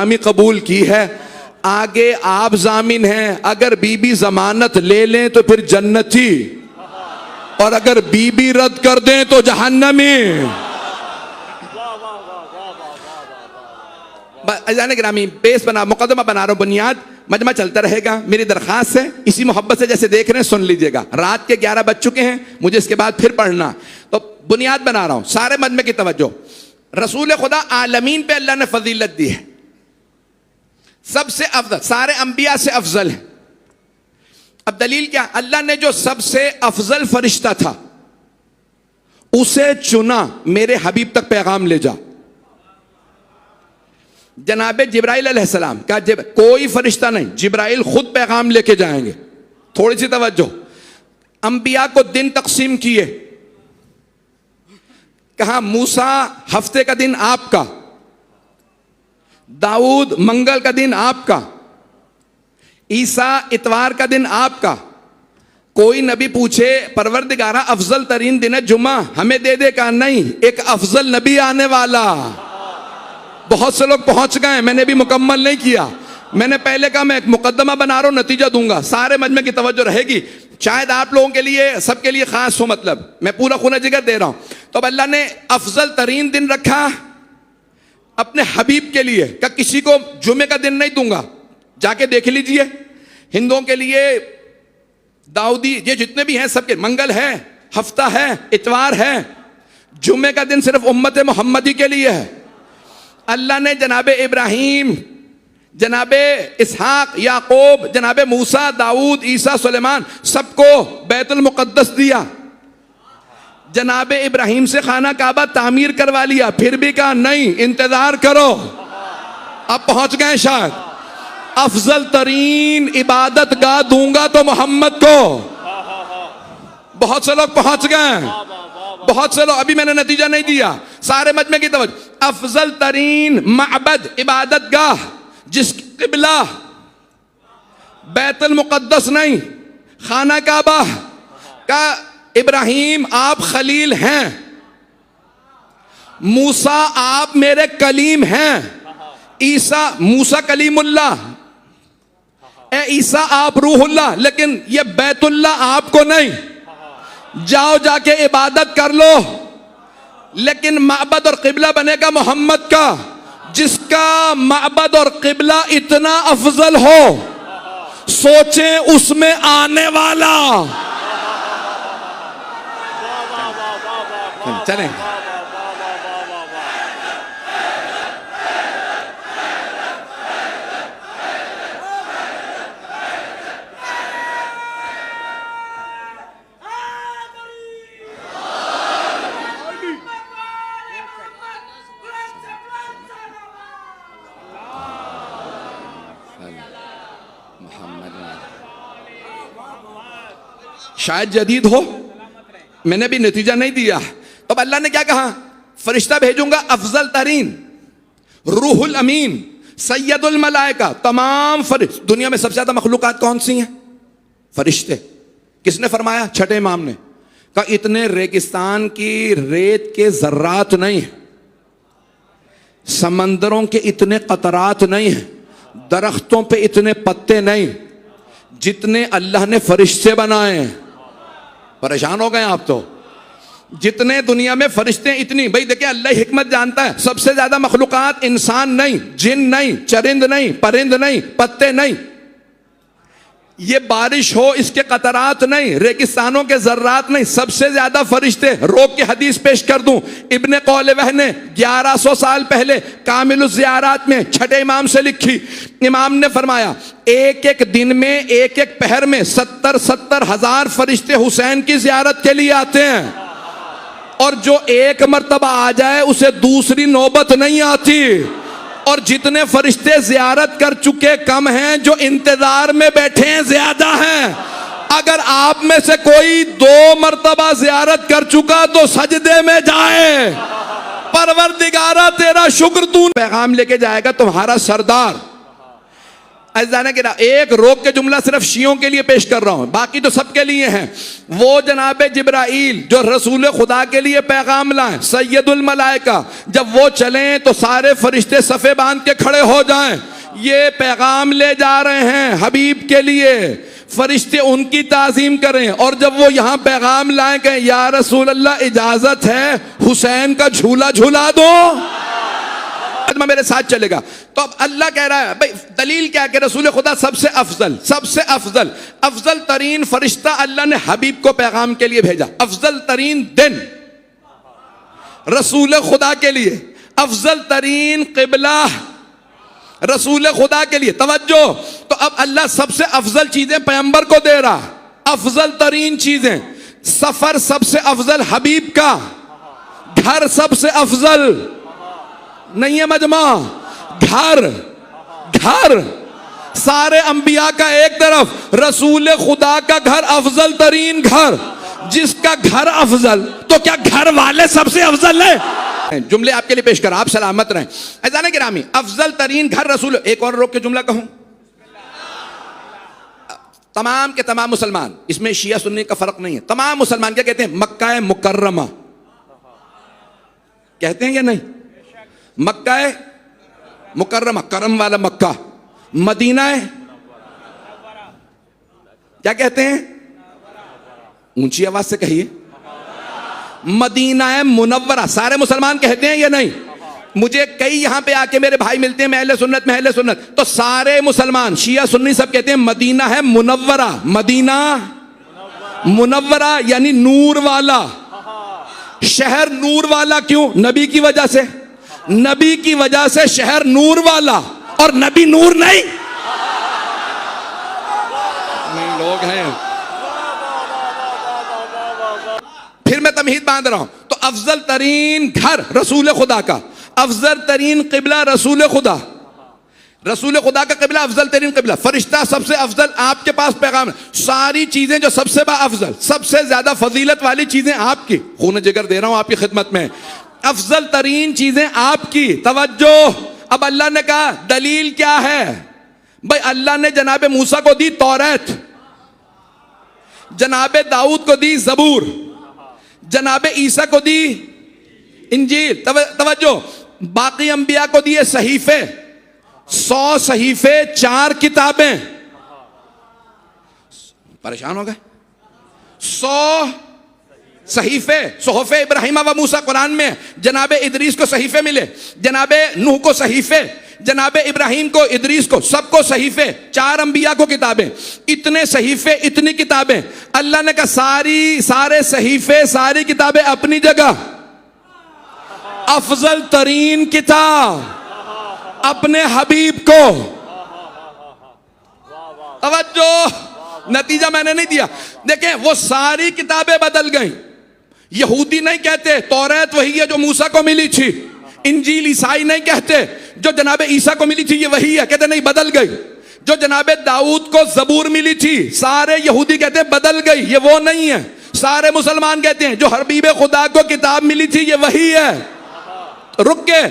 गुलामी कबूल की है, आगे आप जामिन हैं। अगर बीबी जमानत ले लें तो फिर जन्नती, और अगर बीबी रद्द कर दें तो जहन्नमी। अजान ग्रामी बेस बना, मुकदमा बना रहा हूं, बुनियाद मजमा चलता रहेगा। मेरी दरखास्त है, इसी मोहब्बत से जैसे देख रहे हैं सुन लीजिएगा। रात के 11 बज चुके हैं, मुझे इसके बाद फिर पढ़ना, तो बुनियाद बना रहा हूं, सारे मजमे की तवज्जो। रसूल खुदा आलमीन पे अल्लाह ने फजीलत दी है, सबसे अफजल, सारे अंबिया से अफजल है। अब दलील क्या? अल्लाह ने जो सबसे अफजल फरिश्ता था उसे चुना, मेरे हबीब तक पैगाम ले जा। जनाबे जिब्राइल अलैहिस्सलाम का, कोई फरिश्ता नहीं, जिब्राइल खुद पैगाम लेके जाएंगे। थोड़ी सी तवज्जो। अंबिया को दिन तकसीम किए, कहा मूसा हफ्ते का दिन आपका, दाऊद मंगल का दिन आपका, ईसा इतवार का दिन आपका। कोई नबी पूछे परवरदिगारा अफजल तरीन दिन है जुमा, हमें दे दे, का नहीं, एक अफजल नबी आने वाला। बहुत से लोग पहुंच गए, मैंने भी मुकम्मल नहीं किया। मैंने पहले कहा मैं एक मुकदमा बना रहा हूं, नतीजा दूंगा, सारे मजमे की तवज्जो रहेगी। शायद आप लोगों के लिए, सबके लिए खास हो, मतलब मैं पूरा खून जिगर दे रहा हूं। तो अब अल्लाह ने अफजल तरीन दिन रखा अपने हबीब के लिए, का किसी को जुमे का दिन नहीं दूंगा, जाके देख लीजिए। हिंदुओं के लिए दाऊदी, ये जितने भी हैं सबके मंगल है, हफ्ता है, इतवार है, जुमे का दिन सिर्फ उम्मत मोहम्मदी के लिए है। अल्लाह ने जनाबे इब्राहीम, जनाबे इसहाक, याकूब, जनाबे मूसा, दाऊद, ईसा, सुलेमान, सबको बैतुल मुकद्दस दिया। जनाबे इब्राहीम से खाना काबा तामीर करवा लिया, फिर भी कहा नहीं, इंतजार करो, अब पहुंच गए शायद। अफजल तरीन इबादत गाह दूंगा तो मोहम्मद को। बहुत से लोग पहुंच गए, बहुत से लोग, अभी मैंने नतीजा नहीं दिया, सारे मजमे की तवज्जो। अफजल तरीन माबद इबादत गाह, जिस किबला बैतुल मुकद्दस नहीं, खाना काबा का, इब्राहीम आप खलील हैं, मूसा आप मेरे कलीम हैं, ईसा, मूसा कलीमुल्लाह, ए ईसा आप रूहुल्लाह, लेकिन ये बैतुल्लाह आपको नहीं। जाओ जाके इबादत कर लो, लेकिन माबद और किबला बनेगा मोहम्मद का। जिसका माबद और किबला इतना अफजल हो, सोचें उसमें आने वाला। चलें, शायद जदीद हो, मैंने भी नतीजा नहीं दिया। तो अल्लाह ने क्या कहा? फरिश्ता भेजूंगा अफजल तरीन, रूहुल अमीन, सैयदुल मलाइका, तमाम फरिश्ते। दुनिया में सबसे ज्यादा मखलूकात कौन सी हैं? फरिश्ते। किसने फरमाया? छठे इमाम ने कहा इतने रेगिस्तान की रेत के जर्रात नहीं है, समंदरों के इतने कतरात नहीं है, दरख्तों पे इतने पत्ते नहीं, जितने अल्लाह ने फरिश्ते बनाए हैं। परेशान हो गए आप तो, जितने दुनिया में फरिश्ते इतनी। भाई देखिए, अल्लाह हिकमत जानता है, सबसे ज्यादा मखलूकात इंसान नहीं, जिन नहीं, चरिंद नहीं, परिंद नहीं, पत्ते नहीं, ये बारिश हो इसके कतरात नहीं, रेगिस्तानों के जर्रात नहीं, सबसे ज्यादा फरिश्ते। रोक के हदीस पेश कर दूं, इब्ने कौलवह ने 1100 साल पहले कामिलुज़ ज़ियारात में छठे इमाम से लिखी। इमाम ने फरमाया एक एक दिन में, एक एक पहर में 70-70 हजार फरिश्ते हुसैन की जियारत के लिए आते हैं, और जो एक मर्तबा आ जाए उसे दूसरी नौबत नहीं आती। और जितने फरिश्ते जियारत कर चुके कम हैं, जो इंतजार में बैठे हैं ज्यादा हैं। अगर आप में से कोई 2 मर्तबा जियारत कर चुका तो सजदे में जाए, परवरदिगारा तेरा शुक्र, तू पैगाम लेके जाएगा तुम्हारा सरदार। अज़ाने के एक रोक के जुमला सिर्फ शियों के लिए पेश कर रहा हूं, बाकी तो सबके लिए हैं। वो जनाब जिब्राइल जो रसूल खुदा के लिए पैगाम लाएं, सैयदुल मलाइका, जब वो चलें तो सारे फरिश्ते सफ़े बांध के खड़े हो जाएं। ये पैगाम ले जा रहे हैं हबीब के लिए, फरिश्ते उनकी ताज़ीम करें। और जब वो यहाँ पैगाम लाए कहें या रसूल अल्लाह इजाज़त है हुसैन का झूला झूला दो, मेरे साथ चलेगा। तो अब अल्लाह कह रहा है भाई दलील क्या कि रसूल खुदा सबसे अफजल तरीन फरिश्ता अल्लाह ने हबीब को पैगाम के लिए भेजा। अफजल तरीन दिन रसूल खुदा के लिए, अफजल तरीन क़िबला रसूल खुदा के लिए। तवज्जो, तो अब अल्लाह सबसे अफजल चीजें पैगंबर को दे रहा, अफजल तरीन चीजें। सफर सबसे अफजल हबीब का, घर सबसे अफजल नहीं है मजमा, घर सारे अंबिया का एक तरफ, रसूल खुदा का घर अफजल तरीन घर। जिसका घर अफजल तो क्या घर वाले सबसे अफजल है? जुमले आपके लिए पेश कर, आप सलामत रहें। ऐसा गिरामी अफजल तरीन घर रसूल। एक और रोक के जुमला कहूं, तमाम के तमाम मुसलमान, इसमें शिया सुन्नी का फर्क नहीं है, तमाम मुसलमान क्या कहते हैं? मक्का मुकर्रमा कहते हैं या नहीं? मक्का मुकर्रमा, करम वाला मक्का। मदीना क्या कहते हैं? ऊंची आवाज से कहिए, मदीना मुनव्वरा। सारे मुसलमान कहते हैं या नहीं? मुझे कई यहां पे आके मेरे भाई मिलते हैं महले सुन्नत, तो सारे मुसलमान शिया सुन्नी सब कहते हैं मदीना है मुनव्वरा। मदीना मुनव्वरा यानी नूर वाला शहर। नूर वाला क्यों? नबी की वजह से, नबी की वजह से शहर नूर वाला। और नबी नूर नहीं लोग हैं। फिर मैं तमहीद बांध रहा हूं, तो अफजल तरीन घर रसूल खुदा का, अफजल तरीन क़िबला रसूल खुदा, रसूल खुदा का क़िबला अफजल तरीन क़िबला। फरिश्ता सबसे अफजल, आपके पास पैगाम है। सारी चीजें जो सबसे अफजल, सबसे ज्यादा फजीलत वाली चीजें आपकी, खून जिगर दे रहा हूं आपकी खिदमत में, अफजल तरीन चीजें आपकी। तवज्जो, अब अल्लाह ने कहा दलील क्या है? भाई अल्लाह ने जनाबे मूसा को दी तौरात, जनाबे दाऊद को दी जबूर, जनाबे ईसा को दी इंजील। तवज्जो, बाकी अंबिया को दिए सहीफे, 100 सहीफे, 4 किताबें। परेशान हो गए? 100 सहीफे, सोहफे इब्राहिम व मूसा कुरान में। जनाबे इदरीस को सहीफे मिले, जनाबे नूह को सहीफे, जनाबे इब्राहिम को, इदरीस को, सबको सहीफे। 4 अंबिया को किताबें। इतने सहीफे, इतनी किताबें। अल्लाह ने कहा सारे सहीफे, सारी किताबें अपनी जगह, अफजल तरीन किताब अपने हबीब को। तवज्जो, नतीजा मैंने नहीं दिया। देखें वो सारी किताबें बदल गई। यहूदी नहीं कहते तौरात वही है जो मूसा को मिली थी, इंजील ईसाई नहीं कहते जो जनाबे ईसा को मिली थी ये वही है, कहते नहीं बदल गई। जो जनाबे दाऊद को जबूर मिली थी, सारे यहूदी कहते बदल गई, ये वो नहीं है। सारे मुसलमान कहते हैं जो हबीब खुदा को किताब मिली थी ये वही है। रुक के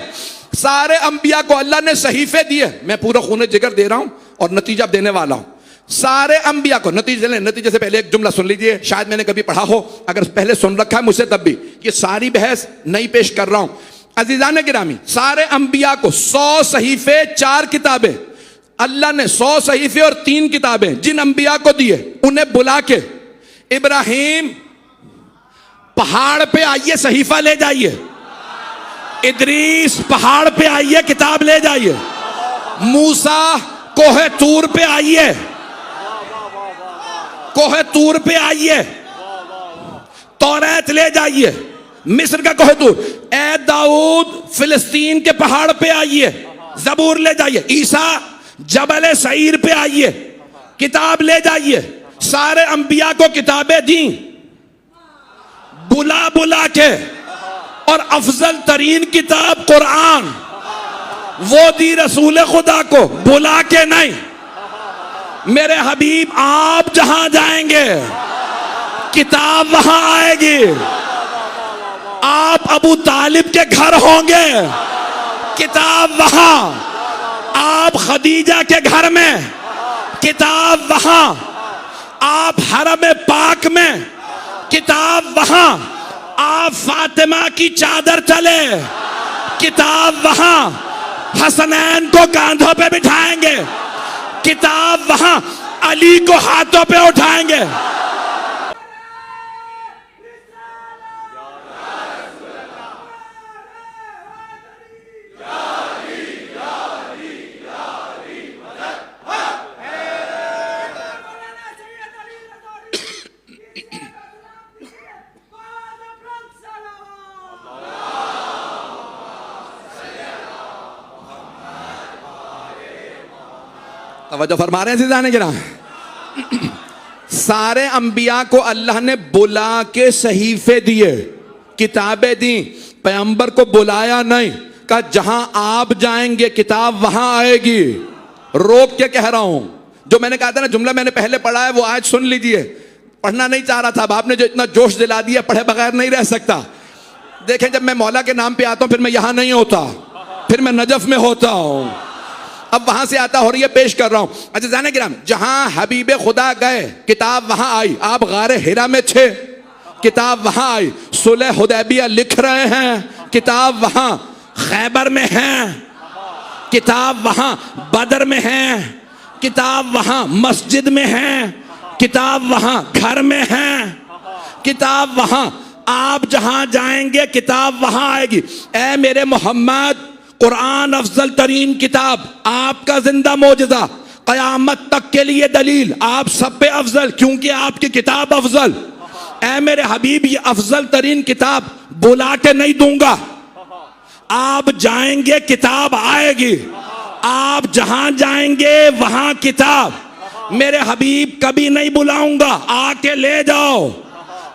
सारे अंबिया को अल्लाह ने सहीफे दिए। मैं पूरा खून जिगर दे रहा हूं और नतीजा देने वाला हूं। सारे अंबिया को नतीजे से पहले एक जुमला सुन लीजिए, शायद मैंने कभी पढ़ा हो, अगर पहले सुन रखा है मुझसे तब भी, ये सारी बहस नहीं पेश कर रहा हूं। अजीजान गिरामी, सारे अंबिया को 100 सहीफे, 4 किताबें। अल्लाह ने 100 सहीफे और 3 किताबें जिन अंबिया को दिए, उन्हें बुला के, इब्राहिम पहाड़ पे आइए सहीफा ले जाइए, इदरीस पहाड़ पे आइए किताब ले जाइए, मूसा कोहे तूर पे आइए, कोहे तूर पे आइए तौरात ले जाइए, मिस्र का कोहे तूर। ए दाऊद फिलिस्तीन के पहाड़ पे आइए जबूर ले जाइए, ईसा जबल सईर पे आइए किताब ले जाइए। सारे अंबिया को किताबें दी बुला बुला के, और अफजल तरीन किताब कुरान वो दी रसूल खुदा को बुला के नहीं। मेरे हबीब आप जहां जाएंगे किताब वहां आएगी। आप अबू तालिब के घर होंगे किताब वहां, आप खदीजा के घर में, किताब वहां। आप हरम पाक में, किताब वहां। आप फातिमा की चादर तले, किताब वहां। हसनैन को कांधों पे बिठाएंगे, किताब वहां। अली को हाथों पे उठाएंगे। तवज्जो फरमा रहे हैं जाने के ना। सारे अंबिया को अल्लाह ने बुला के सहीफे दिए, किताबें दी, पैगंबर को बुलाया नहीं। कहा जहां आप जाएंगे किताब वहां आएगी। रोक के कह रहा हूं, जो मैंने कहा था ना जुमला मैंने पहले पढ़ा है वो आज सुन लीजिए। पढ़ना नहीं चाह रहा था, अब आपने जो इतना जोश दिला दिया, पढ़े बगैर नहीं रह सकता। देखें, जब मैं मौला के नाम पे आता हूं फिर मैं यहां नहीं होता, फिर मैं नजफ में होता हूं। अब वहां से आता और ये पेश कर रहा हूं। अच्छा जाने गिराम, जहां हबीबे खुदा गए किताब वहां आई। आप गारे हिरा में थे, किताब वहां आई। सुलह हुदैबिया लिख रहे हैं, किताब वहां। खैबर में हैं, किताब वहां। बदर में हैं, किताब वहां। मस्जिद में हैं, किताब वहां। घर में हैं, किताब वहां। आप जहां जाएंगे किताब वहां आएगी। ए मेरे मोहम्मद, कुरान अफजल तरीन किताब, आपका जिंदा मौजज़ा, कयामत तक के लिए दलील। आप सब पे अफजल, क्योंकि आपकी किताब अफजल। ऐ मेरे हबीब, ये अफजल तरीन किताब बुला के नहीं दूंगा। आप जाएंगे किताब आएगी। आप जहां जाएंगे वहां किताब। मेरे हबीब कभी नहीं बुलाऊंगा, आके ले जाओ।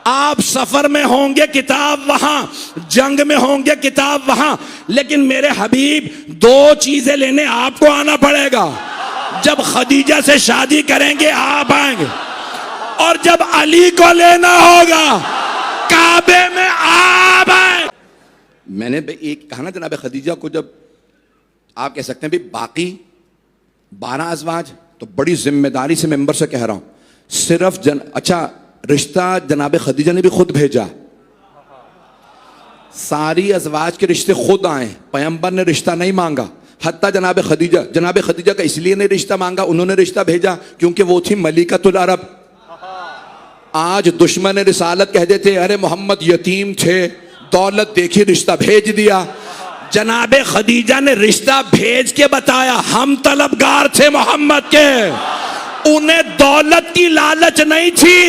आप सफर में होंगे किताब वहां, जंग में होंगे किताब वहां। लेकिन मेरे हबीब दो चीजें लेने आपको आना पड़ेगा। जब खदीजा से शादी करेंगे आप आएंगे, और जब अली को लेना होगा काबे में आप आए। मैंने एक कहा ना जनाब खदीजा को, जब आप कह सकते हैं भी बाकी 12 अज़वाज, तो बड़ी जिम्मेदारी से मेंबर से कह रहा हूं, सिर्फ अच्छा रिश्ता जनाब खदीजा ने भी खुद भेजा। सारी अज़वाज के रिश्ते खुद आए, पैगंबर ने रिश्ता नहीं मांगा। हत्ता जनाब खदीजा का इसलिए नहीं रिश्ता मांगा, उन्होंने रिश्ता भेजा क्योंकि वो थी मलिकतुल अरब। आज दुश्मन रिसालत कह देते अरे मोहम्मद यतीम थे, दौलत देखी रिश्ता भेज दिया। जनाब खदीजा ने रिश्ता भेज के बताया हम तलबगार थे मोहम्मद के, उन्हें दौलत की लालच नहीं थी,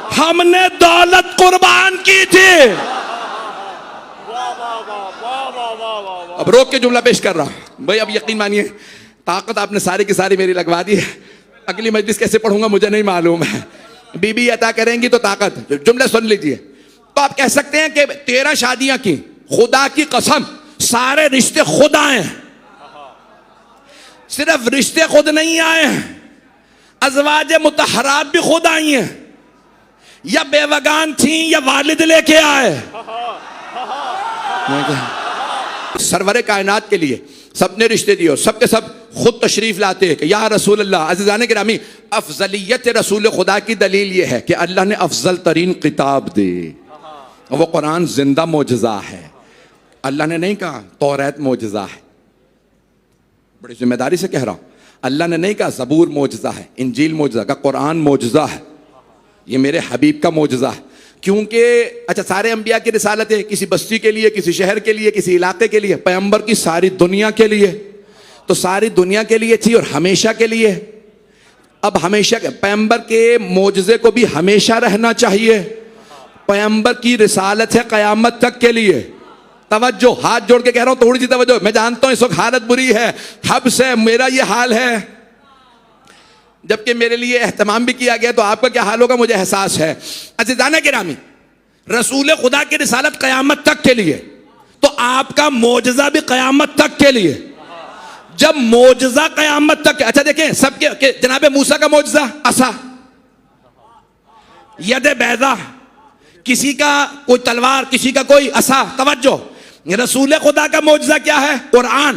हमने दौलत कुर्बान की थी। अब रोक के जुमला पेश कर रहा हूं भाई, अब यकीन मानिए ताकत आपने सारी की सारी मेरी लगवा दी है। अगली मजलिस कैसे पढ़ूंगा मुझे नहीं मालूम है, बीबी अता करेंगी तो ताकत। जुमला सुन लीजिए। तो आप कह सकते हैं कि 13 शादियां की, खुदा की कसम सारे रिश्ते खुद आए। सिर्फ रिश्ते खुद नहीं आए, अज़वाज मुतहरात भी खुद आई हैं, या बेवगान थी या वालिद लेके आए। सरवरे कायनात के लिए सबने रिश्ते दिए, सबके सब खुद तशरीफ लाते हैं कि या रसूल अल्लाह। अज़ीज़ाने गिरामी, अफजलियत रसूल खुदा की दलील ये है कि अल्लाह ने अफजल तरीन किताब दी, वो कुरान जिंदा मौजज़ा है। अल्लाह ने नहीं कहा तौरात मौजज़ा है, बड़ी जिम्मेदारी से कह रहा हूं। अल्लाह ने नहीं कहा ज़बूर मौजज़ा है, इंजील मौजज़ा का, कुरान मौजज़ा है। ये मेरे हबीब का मौजज़ा है। क्योंकि अच्छा सारे अंबिया की रिसालत है, किसी बस्ती के लिए, किसी शहर के लिए, किसी इलाके के लिए। पैगंबर की सारी दुनिया के लिए, तो सारी दुनिया के लिए थी और हमेशा के लिए। अब हमेशा के पैगंबर के मौजज़े को भी हमेशा रहना चाहिए। पैगंबर की रिसालत है क़यामत तक के लिए। तवज्जो, हाथ जोड़ के कह रहा हूं, थोड़ी सी तवज्जो। मैं जानता हूं इस वक्त हालत बुरी है, हब से मेरा ये हाल है, जबकि मेरे लिए एहतमाम भी किया गया, तो आपका क्या हाल होगा मुझे एहसास है। अज़ीज़ाने गिरामी, रसूल खुदा की रिसालत क़यामत तक के लिए, तो आपका मौजज़ा भी क़यामत तक के लिए। जब मौजज़ा क़यामत तक, अच्छा देखें सबके, जनाब मूसा का मौजज़ा असा, यद बैदा, किसी का कोई तलवार, किसी का कोई असा। तवज्जो, रसूल खुदा का मौजज़ा क्या है? कुरान।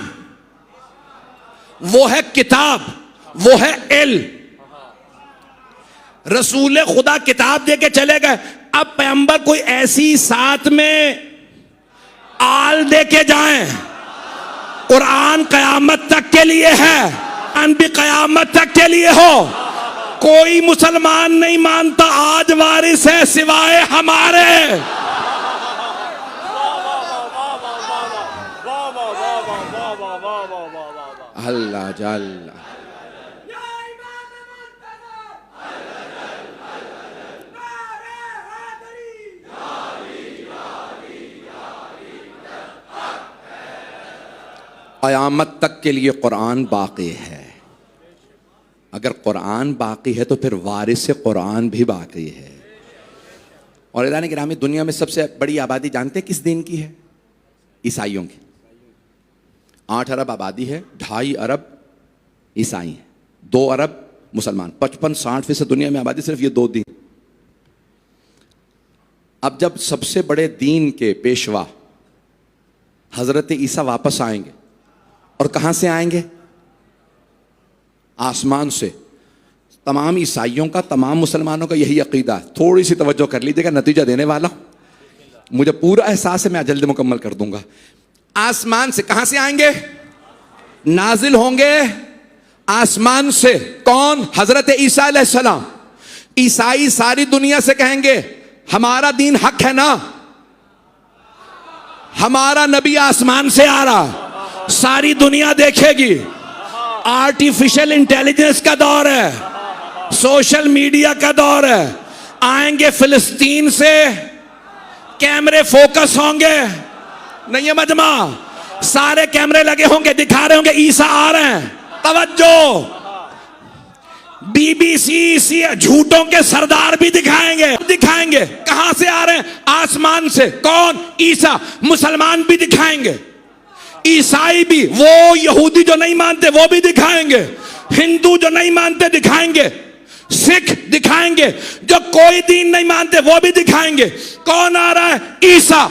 वो है किताब, वो है इल्म। रसूल खुदा किताब दे के चले गए, अब पैगंबर कोई ऐसी साथ में आल दे के जाएं। कुरान कयामत तक के लिए है, कुरान भी कयामत तक के लिए हो। कोई मुसलमान नहीं मानता आज वारिस है सिवाय हमारे। अल्लाह जल्ला क़यामत तक के लिए कुरान बाकी है। अगर कुरान बाकी है तो फिर वारिस कुरान भी बाकी है। और इरान गिरामी, दुनिया में सबसे बड़ी आबादी जानते हैं किस दिन की है? ईसाइयों की। 8 अरब आबादी है, 2.5 अरब ईसाई हैं, 2 अरब मुसलमान। 55-60% दुनिया में आबादी सिर्फ ये 2 दिन। अब जब सबसे बड़े दीन के पेशवा हजरत ईसा वापस आएंगे, और कहां से आएंगे? आसमान से। तमाम ईसाइयों का, तमाम मुसलमानों का यही अकीदा है। थोड़ी सी तवज्जो कर लीजिएगा, नतीजा देने वाला हूं। मुझे पूरा एहसास है, मैं जल्द मुकम्मल कर दूंगा। आसमान से कहां से आएंगे? नाजिल होंगे आसमान से। कौन? हजरत ईसा अलैहिस्सलाम। ईसाई सारी दुनिया से कहेंगे हमारा दीन हक है ना, हमारा नबी आसमान से आ रहा। सारी दुनिया देखेगी। आर्टिफिशियल इंटेलिजेंस का दौर है, सोशल मीडिया का दौर है। आएंगे फिलिस्तीन से, कैमरे फोकस होंगे, नहीं है मजमा, सारे कैमरे लगे होंगे, दिखा रहे होंगे ईसा आ रहे हैं। तवज्जो, BBC झूठों के सरदार भी दिखाएंगे। कहां से आ रहे हैं? आसमान से। कौन? ईसा। मुसलमान भी दिखाएंगे, ईसाई भी, वो यहूदी जो नहीं मानते वो भी दिखाएंगे, हिंदू जो नहीं मानते दिखाएंगे, सिख दिखाएंगे, जो कोई दीन नहीं मानते वो भी दिखाएंगे। कौन आ रहा है? ईसा।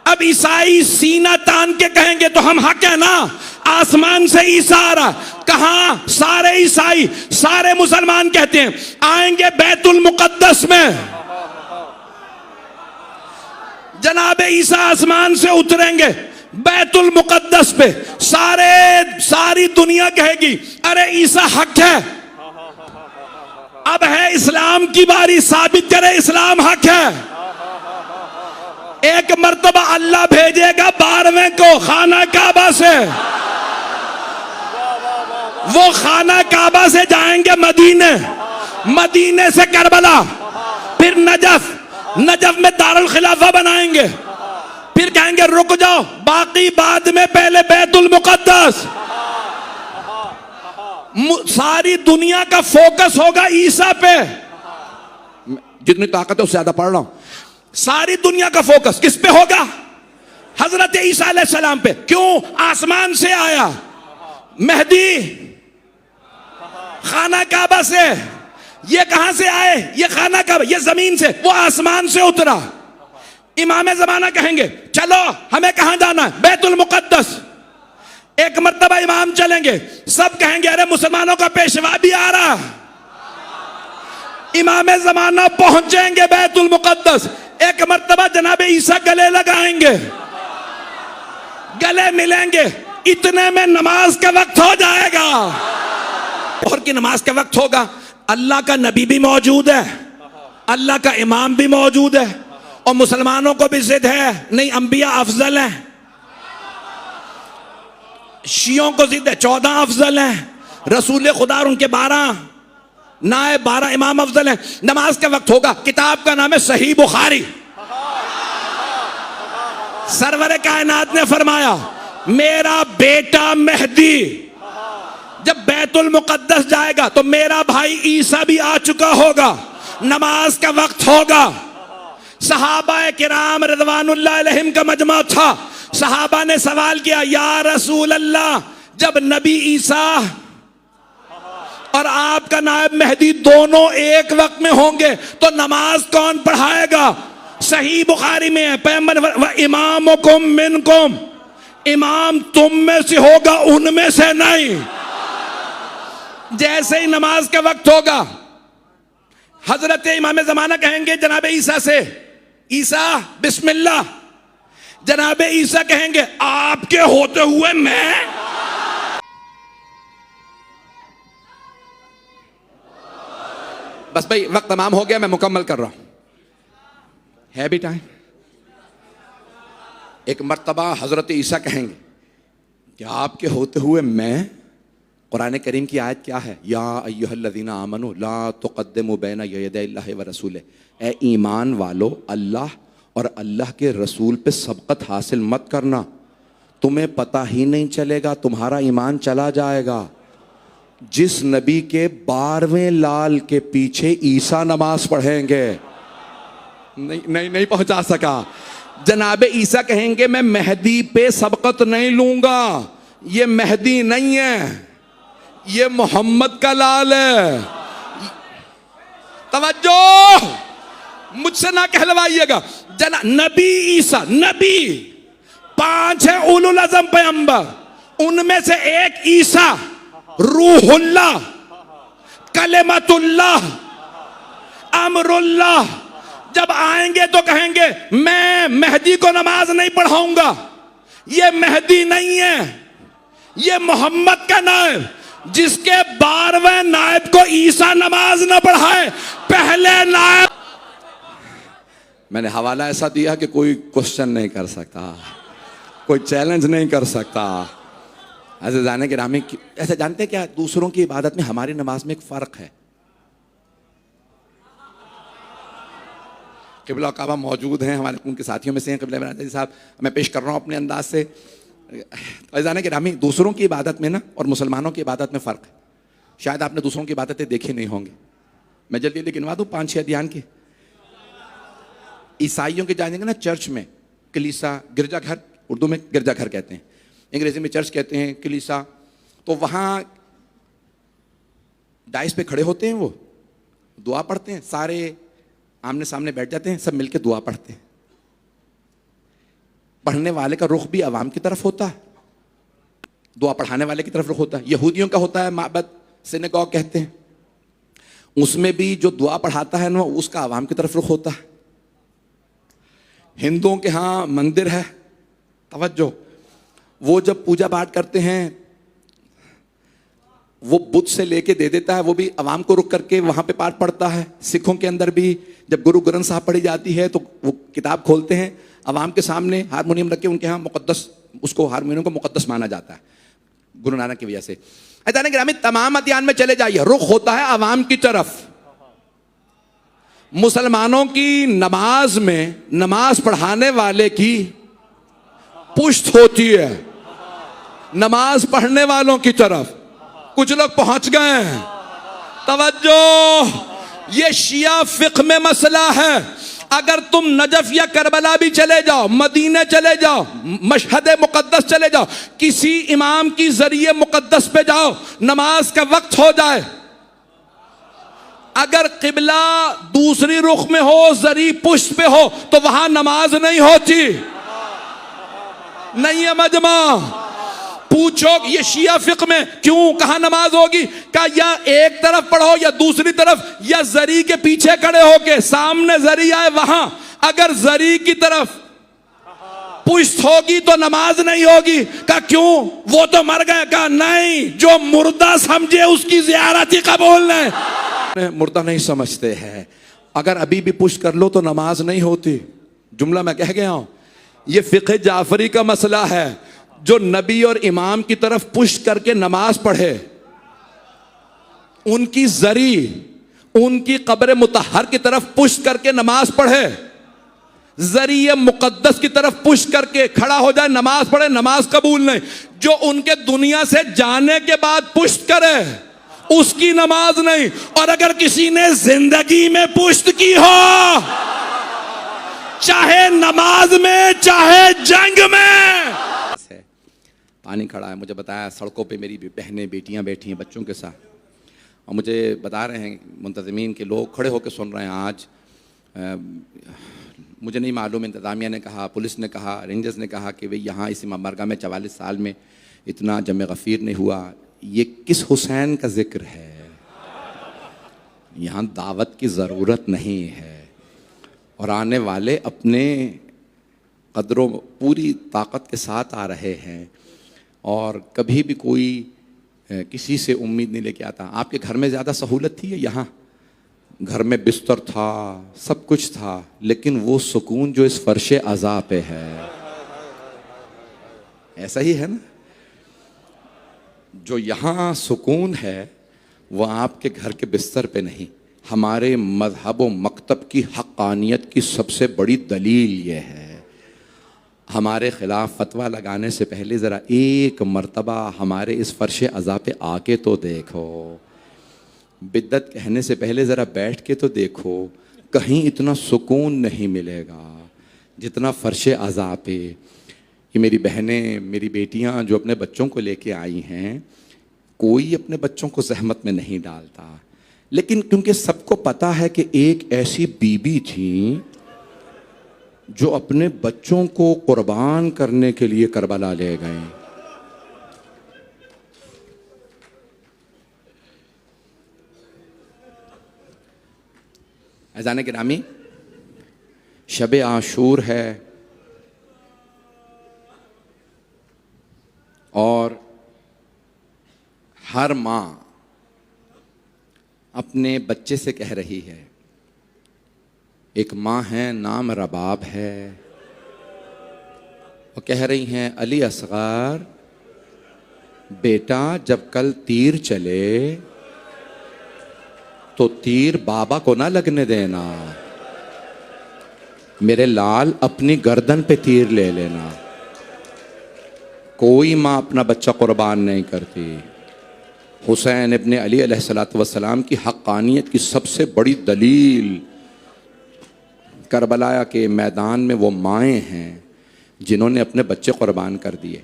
अब ईसाई सीना तान के कहेंगे तो हम हक है ना, आसमान से ईसा आ रहा। कहां? सारे ईसाई, सारे मुसलमान कहते हैं आएंगे बैतुल मुकद्दस में। जनाब ईसा आसमान से उतरेंगे बैतुल मुकद्दस पे। सारी दुनिया कहेगी अरे ईसा हक है। अब है इस्लाम की बारी, साबित करे इस्लाम हक है। एक मर्तबा अल्लाह भेजेगा 12वें को खाना काबा से। वो खाना काबा से जाएंगे मदीने, मदीने से करबला, फिर नजफ में दारुल खिलाफा बनाएंगे। फिर कहेंगे रुक जाओ, बाकी बाद में, पहले बैतुल मुकद्दस। सारी दुनिया का फोकस होगा ईसा पे। जितनी ताकत है उससे ज्यादा पढ़ रहा हूं। सारी दुनिया का फोकस किस पे होगा? हजरत ईसा अलैहिस्सलाम पे। क्यों? आसमान से आया। मेहदी खाना काबा से। ये कहां से आए? ये खाना काबा, ये जमीन से, वो आसमान से उतरा। इमाम ज़माना कहेंगे चलो हमें कहां जाना है? बैतुल मुकद्दस। एक मर्तबा इमाम चलेंगे, सब कहेंगे अरे मुसलमानों का पेशवा भी आ रहा। इमाम ज़माना पहुंचेंगे बैतुल मुकद्दस। एक मर्तबा जनाब ईसा गले लगाएंगे, गले मिलेंगे। इतने में नमाज का वक्त हो जाएगा। और की नमाज का वक्त होगा। अल्लाह का नबी भी मौजूद है, अल्लाह का इमाम भी मौजूद है, और मुसलमानों को भी जिद है नहीं अंबिया अफजल हैं। शियों को जिद है 14 अफजल हैं, रसूल खुदा और उनके 12 नाए 12 इमाम अफजल हैं। नमाज का वक्त होगा। किताब का नाम है सही बुखारी। सरवर कायनात ने फरमाया मेरा बेटा मेहदी जब बैतुल मुकद्दस जाएगा तो मेरा भाई ईसा भी आ चुका होगा। नमाज का वक्त होगा। सहाबा किराम रिज़वानुल्लाह अलैहिम का मजमा था। सहाबा ने सवाल किया या रसूल अल्लाह, जब नबी ईसा और आपका नायब मेहदी दोनों एक वक्त में होंगे तो नमाज कौन पढ़ाएगा? सही बुखारी में है, पैगंबर व इमामुकुम मिनकुम, इमाम तुम में से होगा, उनमें से नहीं। जैसे ही नमाज का वक्त होगा, हजरत इमाम ज़माना कहेंगे जनाब ईसा से, ईसा बिस्मिल्लाह। जनाब ईसा कहेंगे आपके होते हुए मैं। बस भाई वक्त तमाम हो गया, मैं मुकम्मल कर रहा हूं, है भी टाइम। एक मर्तबा हजरत ईसा कहेंगे कि आपके होते हुए मैं। कुरान करीम की आयत क्या है? या अय्युहल्लज़ीना आमनू ला तुक़द्दिमू बैना यदैल्लाहि व रसूलिही। ए ईमान वालो, अल्लाह और अल्लाह के रसूल पे सबकत हासिल मत करना, तुम्हें पता ही नहीं चलेगा, तुम्हारा ईमान चला जाएगा। जिस नबी के 12वें लाल के पीछे ईसा नमाज पढ़ेंगे, नहीं पहुंचा सका। जनाब ईसा कहेंगे मैं मेहदी पे सबकत नहीं लूंगा, ये मेहदी नहीं है, ये मोहम्मद का लाल है। तवज्जो, मुझसे ना कहलवाइएगा। नबी ईसा, नबी 5 है उलुल अज़म पैगंबर, उनमें से एक ईसा रूहुल्लाह, कलिमतुल्लाह, अमरुल्लाह। जब आएंगे तो कहेंगे मैं मेहदी को नमाज नहीं पढ़ाऊंगा, ये मेहदी नहीं है, ये मोहम्मद का नायब। जिसके 12वें नायब को ईसा नमाज न पढ़ाए, पहले नायब। मैंने हवाला ऐसा दिया कि कोई क्वेश्चन नहीं कर सकता, कोई चैलेंज नहीं कर सकता। ऐसे जाने के रामी, ऐसे जानते क्या दूसरों की इबादत में हमारी नमाज में एक फर्क है। क़िबला काबा मौजूद हैं, हमारे उनके साथियों में से हैं क़िबला बरादरी साहब, मैं पेश कर रहा हूँ अपने अंदाज से। तो जाने के रामी, दूसरों की इबादत में ना और मुसलमानों की इबादत में फ़र्क है। शायद आपने दूसरों की इबादतें देखी नहीं होंगी, मैं जल्दी जल्दी गिनवा दूँ 5-6 अध्ययन की। ईसाइयों के जानेंगे ना चर्च में, कलीसा, गिरजाघर, उर्दू में गिरजाघर कहते हैं, अंग्रेजी में चर्च कहते हैं, कलीसा। तो वहाँ डाइस पे खड़े होते हैं, वो दुआ पढ़ते हैं, सारे आमने सामने बैठ जाते हैं, सब मिलके दुआ पढ़ते हैं। पढ़ने वाले का रुख भी अवाम की तरफ होता है, दुआ पढ़ाने वाले की तरफ रुख होता है। यहूदियों का होता है माबद, सिनेगॉग कहते हैं, उसमें भी जो दुआ पढ़ाता है ना उसका अवाम की तरफ रुख होता है। हिंदुओं के यहाँ मंदिर है, तवज्जो, वो जब पूजा पाठ करते हैं वो बुद्ध से लेके दे देता है, वो भी अवाम को रुक करके वहां पे पाठ पढ़ता है। सिखों के अंदर भी जब गुरु ग्रंथ साहब पढ़ी जाती है तो वो किताब खोलते हैं, अवाम के सामने हारमोनियम रख के, उनके यहाँ मुकद्दस, उसको हारमोनियम को मुकद्दस माना जाता है गुरु नानक की वजह से। अचानक ग्रामीण तमाम अध्ययन में चले जाइए, रुख होता है अवाम की तरफ। मुसलमानों की नमाज में नमाज पढ़ाने वाले की पुश्त होती है नमाज पढ़ने वालों की तरफ। कुछ लोग पहुंच गए हैं, तवज्जो, ये शिया फिक़्ह में मसला है। अगर तुम नजफ या करबला भी चले जाओ, मदीने चले जाओ, मशहद मुकद्दस चले जाओ, किसी इमाम की जरिए मुकद्दस पे जाओ, नमाज का वक्त हो जाए, अगर किबला दूसरी रुख में हो, जरी पुष्ट पे हो, तो वहां नमाज नहीं होती, नहीं है मजमा। पूछो ये शिया फिक़्ह में क्यों, कहां नमाज होगी? क्या या एक तरफ पढ़ो या दूसरी तरफ, या जरी के पीछे खड़े होके, सामने जरी आए वहां, अगर जरी की तरफ पुश्त होगी तो नमाज नहीं होगी। क्या क्यों, वो तो मर गए? क्या नहीं, जो मुर्दा समझे उसकी ज़ियारत ही कबूल नहीं। मुर्दा नहीं समझते हैं, अगर अभी भी पुश्त कर लो तो नमाज नहीं होती। जुमला मैं कह गया हूं, ये फिक़्ह जाफरी का मसला है। जो नबी और इमाम की तरफ पुश्त करके नमाज पढ़े, उनकी जरी, उनकी कब्र मुतहर की तरफ पुश्त करके नमाज पढ़े, जरिए मुकद्दस की तरफ पुश्त करके खड़ा हो जाए, नमाज पढ़े, नमाज कबूल नहीं। जो उनके दुनिया से जाने के बाद पुश्त करे, उसकी नमाज नहीं। और अगर किसी ने जिंदगी में पुश्त की हो, चाहे नमाज में चाहे जंग में, पानी खड़ा है, मुझे बताया सड़कों पे मेरी बहनें बेटियां बैठी हैं बच्चों के साथ, और मुझे बता रहे हैं मुंतज़मीन के लोग खड़े होकर सुन रहे हैं। आज मुझे नहीं मालूम, इंतज़ामिया ने कहा, पुलिस ने कहा, रेंजर्स ने कहा कि भाई यहाँ इस इमाम बारगाह में 44 साल में इतना जमे गफ़ीर नहीं हुआ। ये किस हुसैन का जिक्र है? यहाँ दावत की ज़रूरत नहीं है, और आने वाले अपने कदरों पूरी ताकत के साथ आ रहे हैं, और कभी भी कोई किसी से उम्मीद नहीं लेके आता। आपके घर में ज़्यादा सहूलत थी या यहाँ? घर में बिस्तर था, सब कुछ था, लेकिन वो सुकून जो इस फर्श अज़ा पे है, ऐसा ही है ना? जो यहाँ सुकून है वो आपके घर के बिस्तर पे नहीं। हमारे मज़हब व मकतब की हक़ानियत की सबसे बड़ी दलील ये है। हमारे ख़िलाफ़ फतवा लगाने से पहले ज़रा एक मर्तबा हमारे इस फ़र्श अज़ा पे आके तो देखो, बिद्दत कहने से पहले ज़रा बैठ के तो देखो। कहीं इतना सुकून नहीं मिलेगा जितना फ़र्श अज़ा पे। ये मेरी बहनें, मेरी बेटियां जो अपने बच्चों को लेके आई हैं, कोई अपने बच्चों को ज़हमत में नहीं डालता, लेकिन क्योंकि सबको पता है कि एक ऐसी बीबी थी जो अपने बच्चों को कुर्बान करने के लिए करबला ले गए। अज़ान गिरामी, शब आशूर है और हर माँ अपने बच्चे से कह रही है, एक माँ है नाम रबाब है, वो कह रही हैं अली असग़र बेटा जब कल तीर चले तो तीर बाबा को ना लगने देना, मेरे लाल अपनी गर्दन पे तीर ले लेना। कोई माँ अपना बच्चा कुर्बान नहीं करती। हुसैन इब्ने अली अलैहिस्सलातु वस्सलाम की हक़ानियत की सबसे बड़ी दलील करबला के मैदान में वो माएँ हैं जिन्होंने अपने बच्चे कुर्बान कर दिए।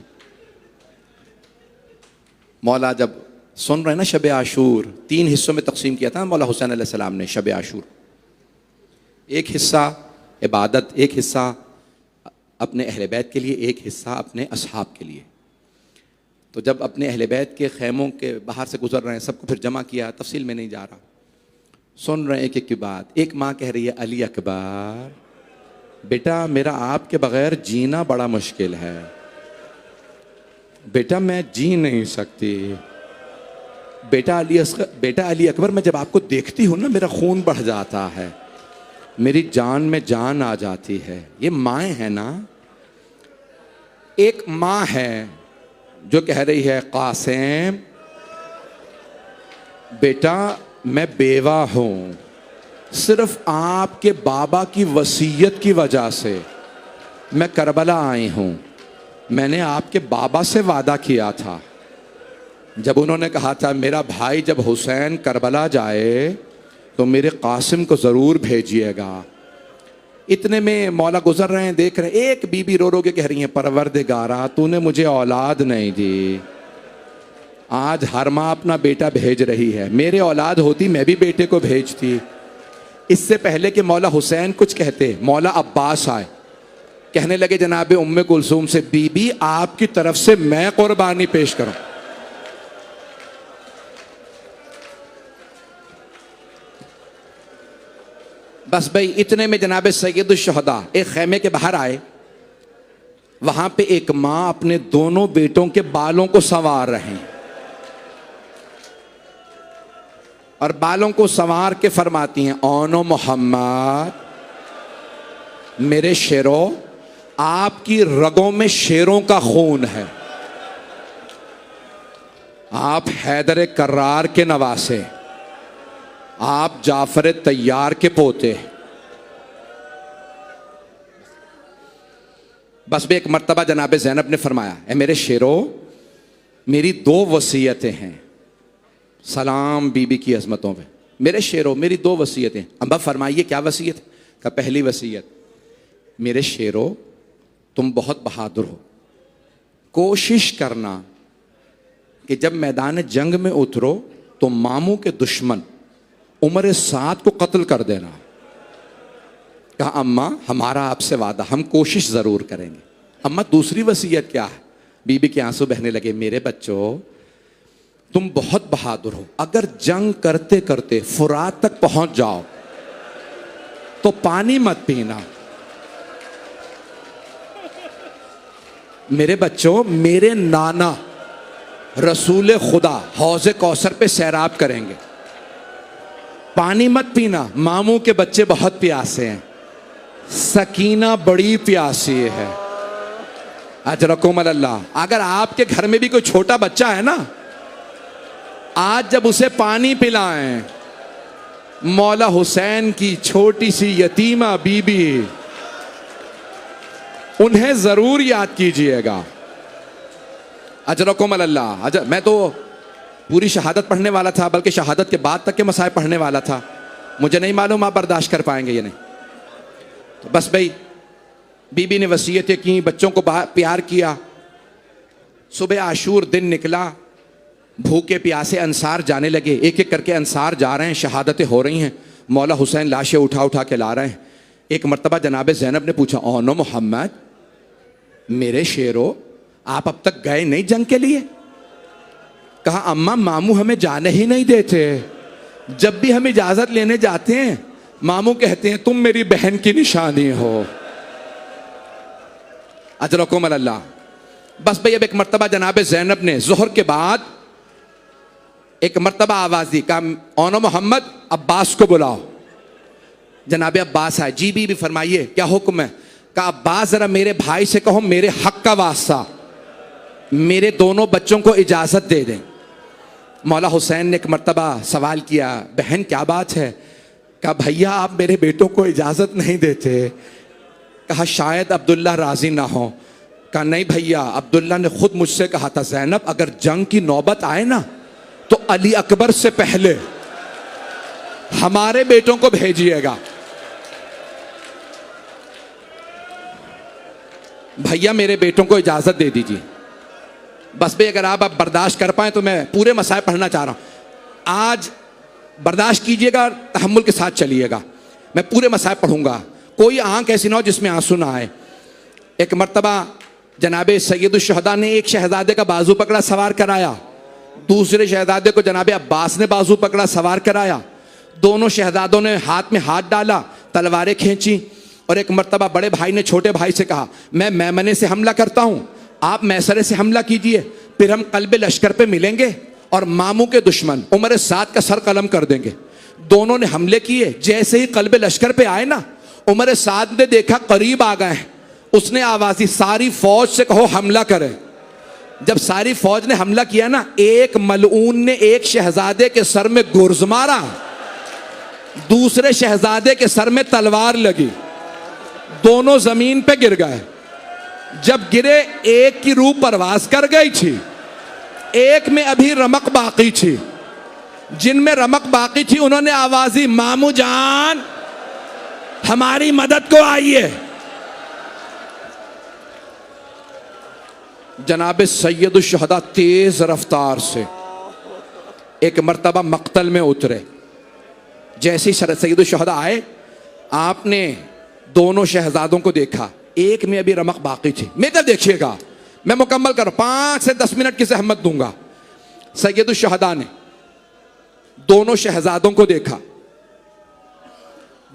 मौला जब सुन रहे हैं ना शब आशूर, 3 हिस्सों में तकसीम किया था मौला हुसैन अलैहिस्सलाम ने शब आशूर। एक हिस्सा इबादत, एक हिस्सा अपने अहले बैत के लिए, एक हिस्सा अपने असहाब के लिए। तो जब अपने अहले बैत के खैमों के बाहर से गुजर रहे हैं, सबको फिर जमा किया, तफसील में नहीं जा रहा, सुन रहे हैं एक एक की बात। एक माँ कह रही है अली अकबर बेटा मेरा आपके बगैर जीना बड़ा मुश्किल है, बेटा मैं जी नहीं सकती। बेटा अली अकबर मैं जब आपको देखती हूँ ना मेरा खून बढ़ जाता है, मेरी जान में जान आ जाती है। ये माएँ हैं ना। एक माँ है जो कह रही है कासिम बेटा मैं बेवा हूँ, सिर्फ आपके बाबा की वसीयत की वजह से मैं करबला आई हूँ। मैंने आपके बाबा से वादा किया था, जब उन्होंने कहा था मेरा भाई जब हुसैन करबला जाए तो मेरे कासिम को ज़रूर भेजिएगा। इतने में मौला गुजर रहे हैं, देख रहे हैं, एक बीबी रो रो के कह रही है परवरदिगारा तूने मुझे औलाद नहीं दी। आज हर माँ अपना बेटा भेज रही है, मेरे औलाद होती मैं भी बेटे को भेजती। इससे पहले कि मौला हुसैन कुछ कहते, मौला अब्बास आए, कहने लगे जनाब उम्मे कुलसूम से बीबी आपकी तरफ से मैं कुर्बानी पेश करूं। बस भाई इतने में जनाब सैयदुल शुहदा एक खैमे के बाहर आए। वहां पे एक माँ अपने दोनों बेटों के बालों को संवार रहे हैं और बालों को संवार के फरमाती हैं ओनो मोहम्मद मेरे शेरों आपकी रगों में शेरों का खून है, आप हैदर कर्रार के नवासे, आप जाफर तैयार के पोते। बस भी एक मर्तबा जनाब ज़ैनब ने फरमाया ए मेरे शेरों मेरी 2 वसीयतें हैं, सलाम बीबी की अजमतों पे। मेरे शेरों मेरी 2 वसीयतें। अम्बा फरमाइए क्या वसीयत? का पहली वसीयत मेरे शेरों तुम बहुत बहादुर हो, कोशिश करना कि जब मैदान जंग में उतरो तो मामू के दुश्मन उमर साद को कत्ल कर देना। कहा अम्मा हमारा आपसे वादा, हम कोशिश जरूर करेंगे। अम्मा दूसरी वसीयत क्या है? बीबी के आंसू बहने लगे। मेरे बच्चों तुम बहुत बहादुर हो, अगर जंग करते करते फुरात तक पहुंच जाओ तो पानी मत पीना। मेरे बच्चों मेरे नाना रसूल खुदा हौज़े कौसर पे सैराब करेंगे, पानी मत पीना। मामू के बच्चे बहुत प्यासे हैं, सकीना बड़ी प्यासी है। अजरकुम अल्लाह। अगर आपके घर में भी कोई छोटा बच्चा है ना, आज जब उसे पानी पिलाएं, मौला हुसैन की छोटी सी यतीमा बीबी, उन्हें जरूर याद कीजिएगा। अजरकुम अल्लाह। मैं तो पूरी शहादत पढ़ने वाला था, बल्कि शहादत के बाद तक के मसाइब पढ़ने वाला था। मुझे नहीं मालूम आप बर्दाश्त कर पाएंगे या नहीं। तो बस भाई बीबी ने वसीयतें की, बच्चों को प्यार किया। सुबह आशूर दिन निकला, भूखे प्यासे अंसार जाने लगे। एक एक करके अंसार जा रहे हैं, शहादतें हो रही हैं। मौला हुसैन लाशें उठा उठा के ला रहे हैं। एक मर्तबा जनाब ज़ैनब ने पूछा, ओनो मोहम्मद मेरे शेरो आप अब तक गए नहीं जंग के लिए? कहा अम्मा मामू हमें जाने ही नहीं देते, जब भी हम इजाजत लेने जाते हैं मामू कहते हैं तुम मेरी बहन की निशानी हो। अजरकुम अल्लाह। बस भाई अब एक मर्तबा जनाब ज़ैनब ने जोहर के बाद एक मर्तबा आवाज दी, कहा ओनो मोहम्मद अब्बास को बुलाओ। जनाब अब्बास आए। जी बीबी फरमाइए क्या हुक्म है? कहा अब्बास जरा मेरे भाई से कहो मेरे हक का वास्ता मेरे दोनों बच्चों को इजाजत दे दें। मौला हुसैन ने एक मर्तबा सवाल किया, बहन क्या बात है? कहा भैया आप मेरे बेटों को इजाजत नहीं देते। कहा शायद अब्दुल्ला राजी ना हो। कहा नहीं भैया, अब्दुल्ला ने खुद मुझसे कहा था ज़ैनब अगर जंग की नौबत आए ना तो अली अकबर से पहले हमारे बेटों को भेजिएगा। भैया मेरे बेटों को इजाजत दे दीजिए। बस भाई अगर आप बर्दाश्त कर पाए तो मैं पूरे मसाइब पढ़ना चाह रहा हूं। आज बर्दाश्त कीजिएगा, तहम्मुल के साथ चलिएगा। मैं पूरे मसाइब पढ़ूंगा, कोई आंख ऐसी ना हो जिसमें आंसू ना आए। एक मर्तबा जनाबे सैयदुल शुहदा ने एक शहजादे का बाजू पकड़ा, सवार कराया। दूसरे शहजादे को जनाबे अब्बास ने बाजू पकड़ा, सवार कराया। दोनों शहजादों ने हाथ में हाथ डाला, तलवारें खींची। और एक मर्तबा बड़े भाई ने छोटे भाई से कहा मैं मैमने से हमला करता हूं, आप मैसरे से हमला कीजिए, फिर हम कल्बे लश्कर पे मिलेंगे और मामू के दुश्मन उमर साद का सर कलम कर देंगे। दोनों ने हमले किए। जैसे ही कल्बे लश्कर पे आए ना, उमर साद ने देखा करीब आ गए हैं, उसने आवाज दी सारी फौज से कहो हमला करे। जब सारी फौज ने हमला किया ना, एक मलऊन ने एक शहजादे के सर में गुर्ज मारा, दूसरे शहजादे के सर में तलवार लगी, दोनों जमीन पे गिर गए। जब गिरे एक की रूह परवास कर गई थी, एक में अभी रमक बाकी थी। जिनमें रमक बाकी थी उन्होंने आवाज दी मामू जान हमारी मदद को आइए। जनाब सैयद शुहदा तेज रफ्तार से एक मर्तबा मक्तल में उतरे। जैसे ही सैयद शुहदा आए, आपने दोनों शहजादों को देखा, एक में अभी रमक बाकी थी। मेरे देखिएगा, मैं मुकम्मल कर 5 से 10 मिनट की सहमत दूंगा। सैयद शुहदा ने दोनों शहजादों को देखा,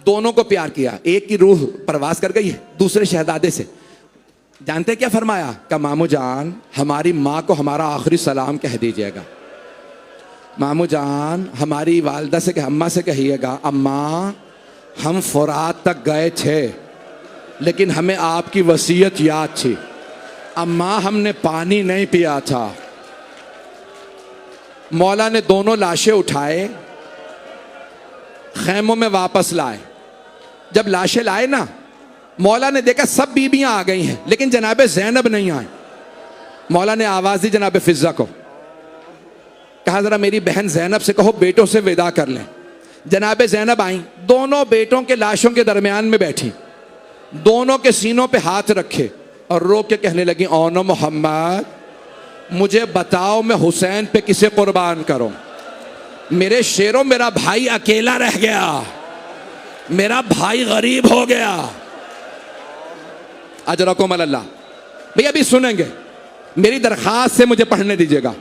दोनों को प्यार किया। एक की रूह परवास कर गई है दूसरे शहजादे से। जानते क्या फरमाया? का मामू जान हमारी माँ को हमारा आखिरी सलाम कह दीजिएगा। मामू जान हमारी वालदा से अम्मा से कहिएगा अम्मा हम फुरात तक गए थे लेकिन हमें आपकी वसीयत याद थी। अम्मा हमने पानी नहीं पिया था। मौला ने दोनों लाशें उठाए, खैमों में वापस लाए। जब लाशें लाए ना, मौला ने देखा सब बीबियां आ गई हैं लेकिन जनाब ज़ैनब नहीं आए। मौला ने आवाज दी जनाब फिजा को, कहा जरा मेरी बहन ज़ैनब से कहो बेटों से विदा कर लें। जनाब ज़ैनब आई, दोनों बेटों के लाशों के दरमियान में बैठी, दोनों के सीनों पे हाथ रखे और रो के कहने लगी ओनो मोहम्मद मुझे बताओ मैं हुसैन पे किसे कुर्बान करूं? मेरे शेरों मेरा भाई अकेला रह गया, मेरा भाई गरीब हो गया। अजरकुम अल्लाह। भैया अभी सुनेंगे, मेरी दरखास्त से मुझे पढ़ने दीजिएगा।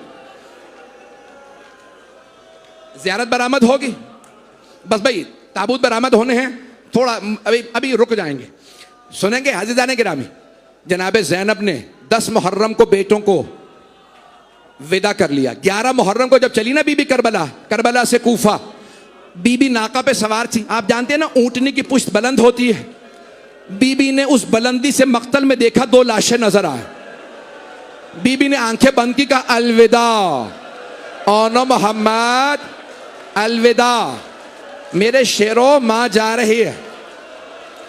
ज़ियारत बरामद होगी, बस भाई ताबूत बरामद होने हैं, थोड़ा अभी अभी रुक जाएंगे। सुनेंगे अज़ीज़ान गिरामी, जनाब ज़ैनब ने 10 मुहर्रम को बेटों को विदा कर लिया। 11 मुहर्रम को जब चली ना बीबी करबला से कूफा, बीबी नाका पे सवार थी। आप जानते हैं ना ऊंटनी की पुश्त बुलंद होती है। बीबी ने उस बुलंदी से मक्तल में देखा 2 लाशें नजर आए। बीबी ने आंखें बंद की, कहा अलविदा ओनो मोहम्मद, अलविदा मेरे शेरों, मां जा रही है।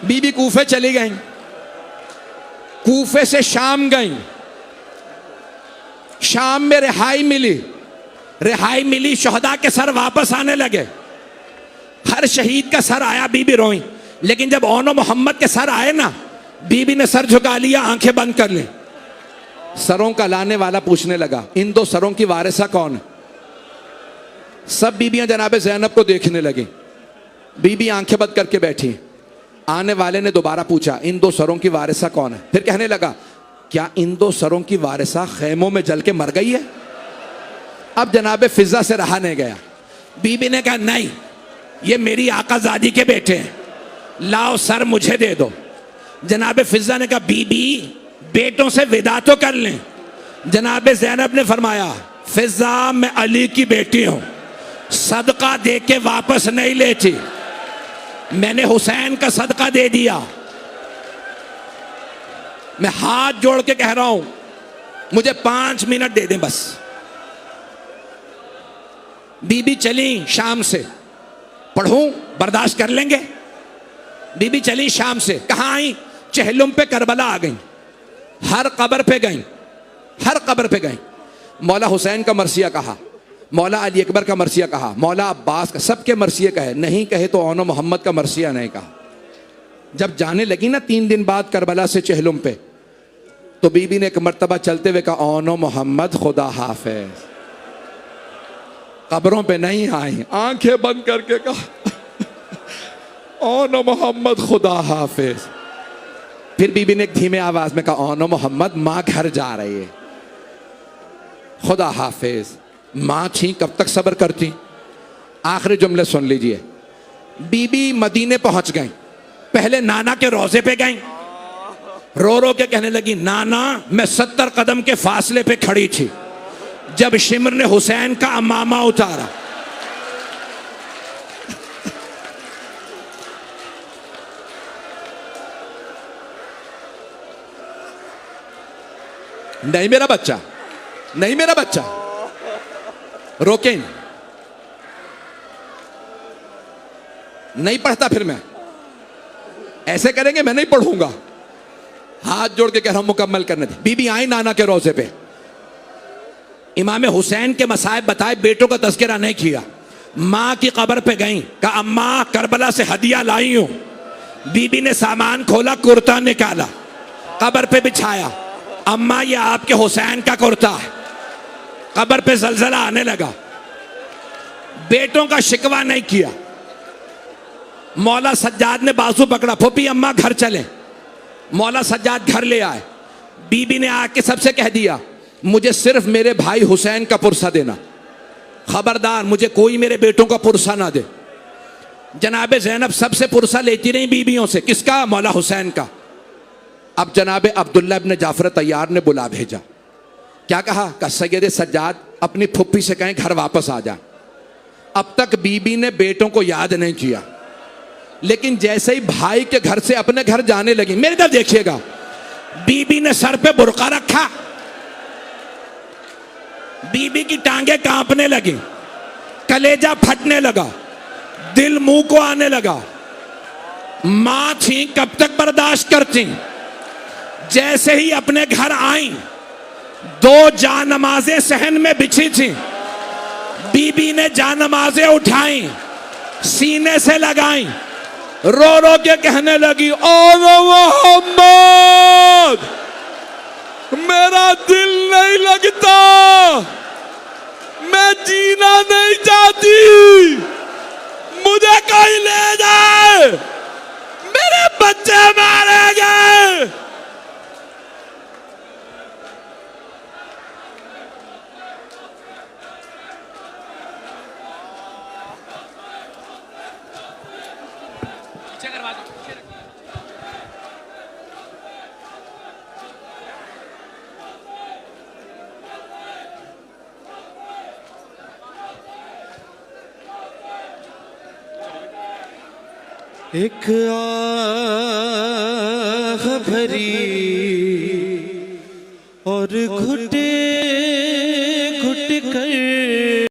बीबी कूफे चली गई, कूफे से शाम गई। शाम में रिहाई मिली, शहदा के सर वापस आने लगे। हर शहीद का सर आया, बीबी रोई। लेकिन जब ओनो मोहम्मद के सर आए ना, बीबी ने सर झुका लिया, आंखें बंद कर ली। सरों का लाने वाला पूछने लगा, इन 2 सरों की वारिसा कौन है? सब बीबियां जनाब ज़ैनब को देखने लगी। बीबी आंखें बंद करके बैठी। आने वाले ने दोबारा पूछा, इन 2 सरों की वारिसा कौन है? फिर कहने लगा, क्या इन 2 सरों की वारिसा खेमों में जल के मर गई है? अब जनाब फिजा से रहा नहीं गया। बीबी ने कहा, नहीं, ये मेरी आकाजादी के बेटे हैं, लाओ सर मुझे दे दो। जनाब फिजा ने कहा, बीबी बेटों से विदा तो कर लें। जनाब ज़ैनब ने फरमाया, फिजा मैं अली की बेटी हूं, सदका दे के वापस नहीं लेती, मैंने हुसैन का सदका दे दिया। मैं हाथ जोड़ के कह रहा हूं, मुझे 5 मिनट दे दें बस। बीबी चली शाम से, पढ़ूं बर्दाश्त कर लेंगे। बीबी चली शाम से, कहां आई? चहलुम पे करबला आ गई। हर कब्र पे गई। मौला हुसैन का मरसिया कहा, मौला अली अकबर का मरसिया कहा, मौला अब्बास का, सबके मरसिया कहे, नहीं कहे तो ओनो मोहम्मद का मरसिया नहीं कहा। जब जाने लगी ना 3 दिन बाद करबला से चहलुम पे, तो बीबी ने एक मर्तबा चलते हुए कहा, ओनो मोहम्मद खुदा हाफिज। कब्रों पे नहीं आई, आंखें बंद करके कहा, ओनो मोहम्मद खुदा हाफिज। फिर बीबी ने एक धीमे आवाज में कहा, ओनो मोहम्मद मां घर जा रही है, खुदा हाफिज। मां थी, कब तक सब्र करती? आखिरी जुमले सुन लीजिए। बीबी मदीने पहुंच गई, पहले नाना के रोजे पे गई, रो रो के कहने लगी, नाना मैं 70 कदम के फासले पे खड़ी थी जब शिमर ने हुसैन का अमामा उतारा। नहीं मेरा बच्चा, नहीं मेरा बच्चा, रोकें नहीं पढ़ता, फिर मैं ऐसे करेंगे, मैं नहीं पढ़ूंगा। हाथ जोड़ के कह रहा हूं, मुकम्मल करने दे। बीबी आई नाना के रोजे पे, इमाम हुसैन के मसाइब बताए, बेटों का तज़किरा नहीं किया। माँ की कब्र पे गई, कहा अम्मा करबला से हदिया लाई हूं। बीबी ने सामान खोला, कुर्ता निकाला, कब्र पे बिछाया। अम्मा ये आपके हुसैन का कुर्ता है। कब्र पे जलजला आने लगा। बेटों का शिकवा नहीं किया। मौला सज्जाद ने बाजू पकड़ा, फूफी अम्मा घर चले। मौला सज्जाद घर ले आए। बीबी ने आके सबसे कह दिया, मुझे सिर्फ मेरे भाई हुसैन का पुरसा देना, खबरदार मुझे कोई मेरे बेटों का पुरसा ना दे। जनाब ज़ैनब सबसे पुरसा लेती रही बीबियों से, किसका? मौला हुसैन का। अब जनाब अब्दुल्ला इब्न जाफर तैयार ने बुला भेजा। क्या कहा? सैयद सज्जाद अपनी फुप्पी से कहें घर वापस आ जा। अब तक बीबी ने बेटों को याद नहीं किया, लेकिन जैसे ही भाई के घर से अपने घर जाने लगी, मेरी तरफ देखिएगा, बीबी ने सर पे बुर्का रखा, बीबी की टांगे कांपने लगी, कलेजा फटने लगा, दिल मुंह को आने लगा। मां थी, कब तक बर्दाश्त करती? जैसे ही अपने घर आई, 2 जानमाजें सहन में बिछी थी। बीबी ने जानमाजें उठाई, सीने से लगाई, रो रो के कहने लगी, ओ मोहम्मद मेरा दिल नहीं लगता, मैं जीना नहीं चाहती, मुझे कोई ले जाए। बच्चे मारे गए। एक आह भरी और घुटे घुट कर